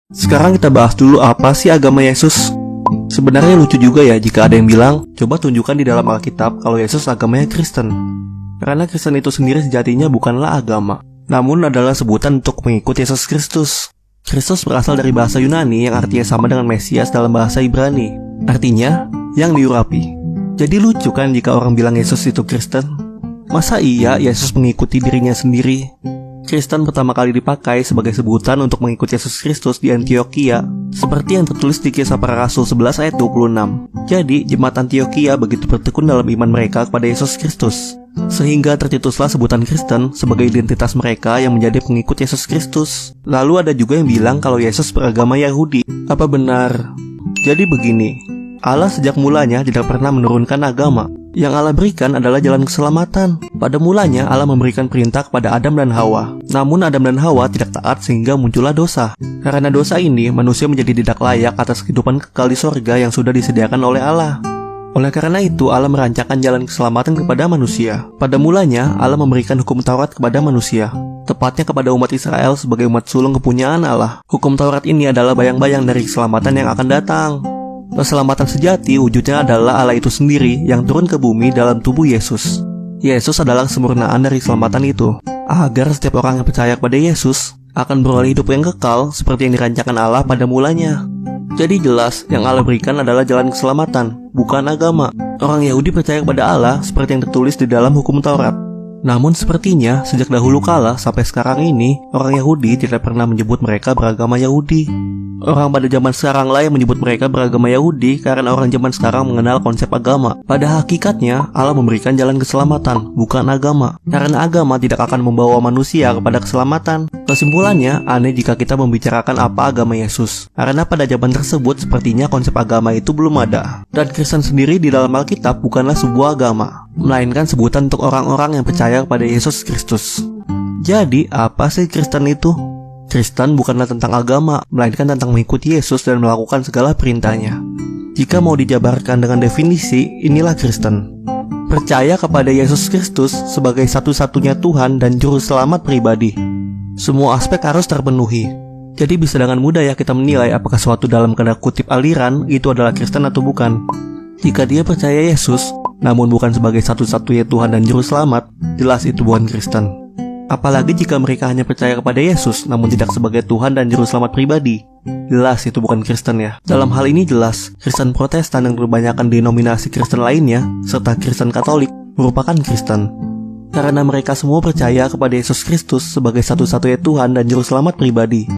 Sekarang kita bahas dulu apa sih agama Yesus. Sebenarnya lucu juga ya jika ada yang bilang, coba tunjukkan di dalam Alkitab kalau Yesus agamanya Kristen. Karena Kristen itu sendiri sejatinya bukanlah agama, namun adalah sebutan untuk mengikut Yesus Kristus. Kristus berasal dari bahasa Yunani yang artinya sama dengan Mesias dalam bahasa Ibrani. Artinya, yang diurapi. Jadi lucu kan jika orang bilang Yesus itu Kristen? Masa iya Yesus mengikuti dirinya sendiri? Kristen pertama kali dipakai sebagai sebutan untuk mengikuti Yesus Kristus di Antioquia, seperti yang tertulis di Kisah Para Rasul 11 ayat 26. Jadi, jemaat Antioquia begitu bertekun dalam iman mereka kepada Yesus Kristus, sehingga tercetuslah sebutan Kristen sebagai identitas mereka yang menjadi pengikut Yesus Kristus. Lalu ada juga yang bilang kalau Yesus beragama Yahudi. Apa benar? Jadi begini, Allah sejak mulanya tidak pernah menurunkan agama. Yang Allah berikan adalah jalan keselamatan. Pada mulanya Allah memberikan perintah kepada Adam dan Hawa. Namun Adam dan Hawa tidak taat sehingga muncullah dosa. Karena dosa ini, manusia menjadi tidak layak atas kehidupan kekal di sorga yang sudah disediakan oleh Allah. Oleh karena itu, Allah merancangkan jalan keselamatan kepada manusia. Pada mulanya, Allah memberikan hukum Taurat kepada manusia, tepatnya kepada umat Israel sebagai umat sulung kepunyaan Allah. Hukum Taurat ini adalah bayang-bayang dari keselamatan yang akan datang. Keselamatan sejati wujudnya adalah Allah itu sendiri yang turun ke bumi dalam tubuh Yesus. Yesus adalah kesempurnaan dari keselamatan itu, agar setiap orang yang percaya kepada Yesus akan beroleh hidup yang kekal seperti yang dirancangkan Allah pada mulanya. Jadi jelas, yang Allah berikan adalah jalan keselamatan, bukan agama. Orang Yahudi percaya kepada Allah seperti yang tertulis di dalam hukum Taurat. Namun sepertinya, sejak dahulu kala sampai sekarang ini, orang Yahudi tidak pernah menyebut mereka beragama Yahudi. Orang pada zaman sekarang lah yang menyebut mereka beragama Yahudi karena orang zaman sekarang mengenal konsep agama. Pada hakikatnya, Allah memberikan jalan keselamatan, bukan agama. Karena agama tidak akan membawa manusia kepada keselamatan. Kesimpulannya, aneh jika kita membicarakan apa agama Yesus. Karena pada zaman tersebut, sepertinya konsep agama itu belum ada. Dan Kristen sendiri di dalam Alkitab bukanlah sebuah agama, melainkan sebutan untuk orang-orang yang percaya kepada Yesus Kristus. Jadi, apa sih Kristen itu? Kristen bukanlah tentang agama, melainkan tentang mengikuti Yesus dan melakukan segala perintahnya. Jika mau dijabarkan dengan definisi, inilah Kristen. Percaya kepada Yesus Kristus sebagai satu-satunya Tuhan dan Juru Selamat pribadi. Semua aspek harus terpenuhi. Jadi bisa dengan mudah ya kita menilai apakah suatu dalam tanda kutip aliran itu adalah Kristen atau bukan. Jika dia percaya Yesus, namun bukan sebagai satu-satunya Tuhan dan Juru Selamat, jelas itu bukan Kristen. Apalagi jika mereka hanya percaya kepada Yesus, namun tidak sebagai Tuhan dan Juru Selamat pribadi, jelas itu bukan Kristen ya. Dalam hal ini jelas, Kristen Protestan yang berbanyakan denominasi Kristen lainnya, serta Kristen Katolik, merupakan Kristen. Karena mereka semua percaya kepada Yesus Kristus sebagai satu-satunya Tuhan dan Juru Selamat pribadi.